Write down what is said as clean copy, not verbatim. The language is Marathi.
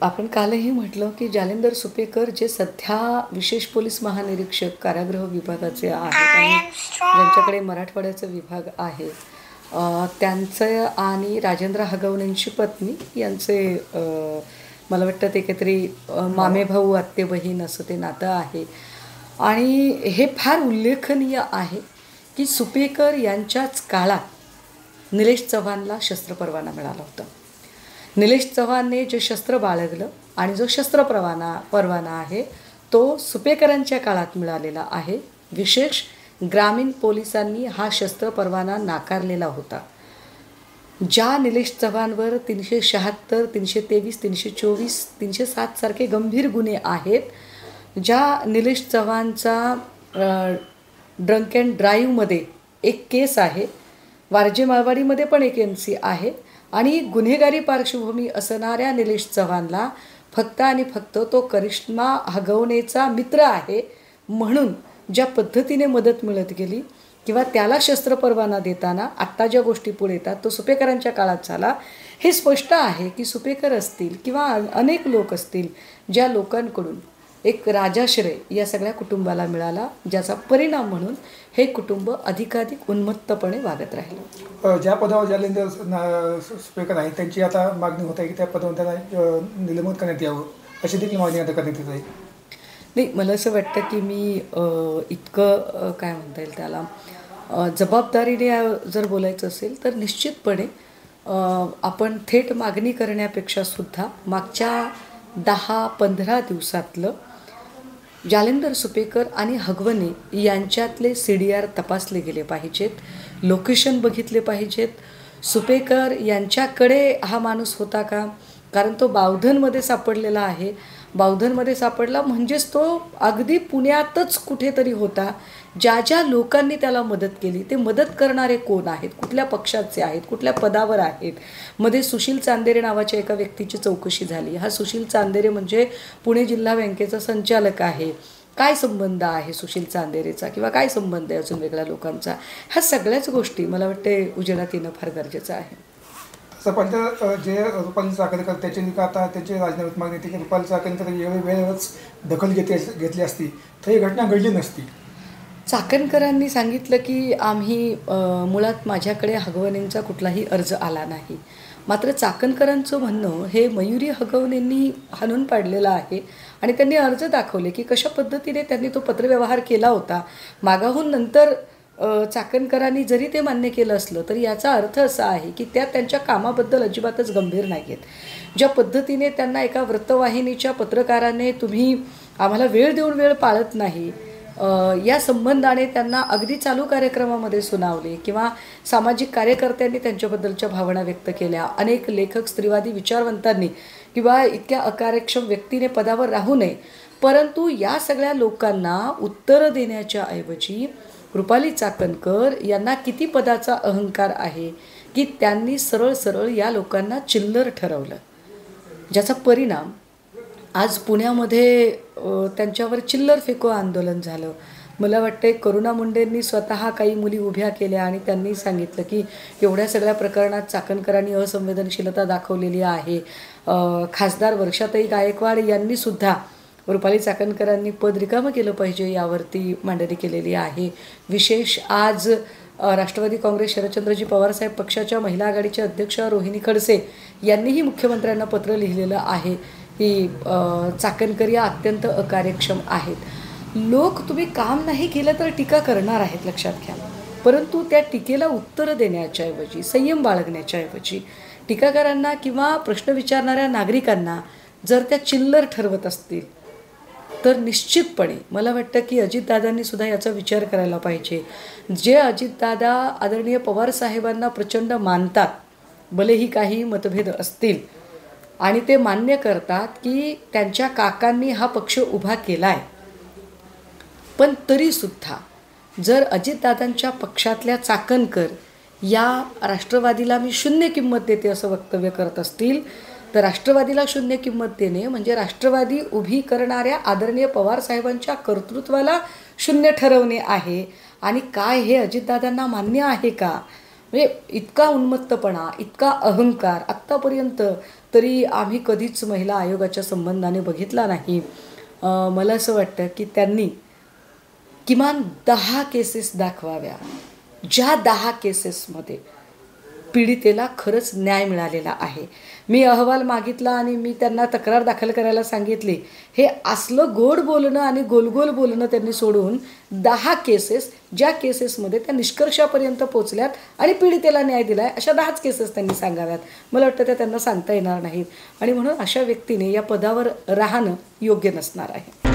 आपण कालही म्हटलं की जालिंदर सुपेकर जे सध्या विशेष पोलीस महानिरीक्षक कारागृह विभागाचे आहेत आणि ज्यांच्याकडे मराठवाड्याचा विभाग आहे, त्यांचं आणि राजेंद्र हगवणेंची पत्नी यांचे मला वाटतं ते काहीतरी मामे भाऊ आत्ते बहीण असं ते नातं आहे. आणि हे फार उल्लेखनीय आहे की सुपेकर यांच्याच काळात निलेश चव्हाणला शस्त्र परवाना मिळाला होता. निलेश चव्हाणने जे शस्त्र बाळगलं आणि जो शस्त्र परवाना आहे तो सुपेकरांच्या काळात मिळालेला आहे. विशेष ग्रामीण पोलिसांनी हा शस्त्र परवाना नाकारलेला होता. ज्या निलेश चव्हाणवर 376, 323, 324, 307 सारखे गंभीर गुन्हे आहेत, ज्या निलेश चव्हाणचा ड्रंक अँड ड्राईव्हमध्ये एक केस आहे, वारजे माळवाडीमध्ये पण एक NC आहे, आणि गुन्हेगारी पार्श्वभूमी असणाऱ्या निलेश चव्हाणला फक्त आणि फक्त तो करिश्मा हगवणेचा मित्र आहे म्हणून ज्या पद्धतीने मदत मिळत गेली किंवा त्याला शस्त्र परवाना देताना आत्ता ज्या गोष्टी पुढे येतात तो सुपेकरांच्या काळात झाला, हे स्पष्ट आहे की सुपेकर असतील किंवा अनेक लोक असतील ज्या लोकांकडून एक राजाश्रय या सगळ्या कुटुंबाला मिळाला, ज्याचा परिणाम म्हणून हे कुटुंब अधिकाधिक उन्मत्तपणे वागत राहिलं. ज्या पदावर जालिंदर सुपेकर आहेत त्यांची आता मागणी होत आहे की त्या पदावर त्यांना निलंबित करण्यात यावं, अशी देखील मागणी आता करण्यात येत आहे. नाही, मला असं वाटतं की मी इतकं काय म्हणता येईल त्याला जबाबदारीने जर बोलायचं असेल तर निश्चितपणे आपण थेट मागणी करण्यापेक्षा सुद्धा मागच्या 10-15 दिवसातलं जालिंदर सुपेकर आणि हगवणे यांच्यातले CDR तपासले गेले पाहिजेत, लोकेशन बघितले पाहिजेत. सुपेकर यांच्याकडे हा माणूस होता का? कारण तो बावधनमध्ये सापडलेला आहे. बावधनमध्ये सापडला म्हणजेच तो अगदी पुण्यातच कुठेतरी होता. ज्या ज्या लोकांनी त्याला मदत केली ते मदत करणारे कोण आहेत, कुठल्या पक्षाचे आहेत, कुठल्या पदावर आहेत. मध्ये सुशील चांदेरे नावाच्या एका व्यक्तीची चौकशी झाली. हा सुशील चांदेरे म्हणजे पुणे जिल्हा बँकेचा संचालक आहे. काय संबंध आहे सुशील चांदेरेचा किंवा काय संबंध आहे अजून वेगळ्या लोकांचा, ह्या सगळ्याच गोष्टी मला वाटते उजेडात येणं फार गरजेचं आहे. सध्या जे रुपाली चाकणकर त्याचे आता त्यांचे राजीनाम्यात मागणी होती की रुपाली चाकणकर वेळेवरच दखल घेतली असती तर ही घटना घडली नसती. चाकणकरांनी सांगितलं की आम्ही मुळात माझ्याकडे हगवणेंचा कुठलाही अर्ज आला नाही. मात्र चाकणकरांचं म्हणणं हे मयुरी हगवणेंनी हाणून पाडलेलं आहे आणि त्यांनी अर्ज दाखवले की कशा पद्धतीने त्यांनी तो पत्रव्यवहार केला होता. मागाहून नंतर चाकणकरांनी जरी ते मान्य केलं असलं तरी याचा अर्थ असा आहे की त्या त्यांच्या कामाबद्दल अजिबातच गंभीर नाही आहेत. ज्या पद्धतीने त्यांना एका वृत्तवाहिनीच्या पत्रकाराने तुम्ही आम्हाला वेळ देऊन वेळ पाळत नाही या संबंधाने त्यांना अगदी चालू कार्यक्रमामध्ये सुनावले किंवा सामाजिक कार्यकर्त्यांनी त्यांच्याबद्दलच्या भावना व्यक्त केल्या. अनेक लेखक, स्त्रीवादी विचारवंतांनी किंवा इतक्या अकार्यक्षम व्यक्तीने पदावर राहू नये. परंतु या सगळ्या लोकांना उत्तर देण्याच्या ऐवजी रुपाली चाकणकर यांना किती पदाचा अहंकार आहे की त्यांनी सरळ सरळ या लोकांना चिल्लर ठरवलं, ज्याचा परिणाम आज पुण्यामध्ये त्यांच्यावर चिल्लर फेको आंदोलन झालं. मला वाटतं करुणा मुंडेंनी स्वतः काही मुली उभ्या केल्या आणि त्यांनी सांगितलं की एवढ्या सगळ्या प्रकरणात चाकणकरांनी असंवेदनशीलता दाखवलेली आहे. खासदार वर्षाताई गायकवाड यांनी सुद्धा रुपाली चाकणकरांनी पद रिकामं केलं पाहिजे यावरती मांडणी केलेली आहे. विशेष आज राष्ट्रवादी काँग्रेस शरदचंद्रजी पवारसाहेब पक्षाच्या महिला आघाडीचे अध्यक्ष रोहिणी खडसे यांनीही मुख्यमंत्र्यांना पत्र लिहिलेलं आहे की चाकणकर या अत्यंत अकार्यक्षम आहेत. लोक तुम्ही काम नाही केलं तर टीका करणार आहेत, लक्षात घ्या. परंतु त्या टीकेला उत्तर देण्याच्या ऐवजी, संयम बाळगण्याच्या ऐवजी टीकाकारांना किंवा प्रश्न विचारणाऱ्या नागरिकांना जर त्या चिल्लर ठरवत असतील तर निश्चितपणे मला वाटतं की अजितदादांनी सुद्धा याचा विचार करायला पाहिजे. जे अजितदादा आदरणीय पवारसाहेबांना प्रचंड मानतात, भलेही काही मतभेद असतील, आणि ते मान्य करतात की त्यांच्या काकांनी हा पक्ष उभा केला आहे, पण तरीसुद्धा जर अजितदादांच्या पक्षातल्या चाकणकर या राष्ट्रवादीला मी शून्य किंमत देते असं वक्तव्य करत असतील तर राष्ट्रवादीला शून्य किंमत देणे म्हणजे राष्ट्रवादी उभी करणाऱ्या आदरणीय पवारसाहेबांच्या कर्तृत्वाला शून्य ठरवणे आहे. आणि काय हे अजितदादांना मान्य आहे का? म्हणजे इतका उन्मत्तपणा, इतका अहंकार आत्तापर्यंत तरी आम्ही कधीच महिला आयोगाच्या संबंधाने बघितला नाही. मला असं वाटतं की त्यांनी किमान 10 केसेस दाखवाव्या, ज्या 10 केसेसमध्ये पीडितेला खरंच न्याय मिळालेला आहे. मी अहवाल मागितला आणि मी त्यांना तक्रार दाखल करायला सांगितली. हे असलं गोड बोलणं आणि गोलगोल बोलणं त्यांनी सोडून 10 केसेस, ज्या केसेसमध्ये त्या निष्कर्षापर्यंत पोचल्यात आणि पीडितेला न्याय दिला आहे, अशा 10च केसेस त्यांनी सांगाव्यात. मला वाटतं त्या त्यांना सांगता येणार नाहीत आणि म्हणून अशा व्यक्तीने या पदावर राहणं योग्य नसणार आहे.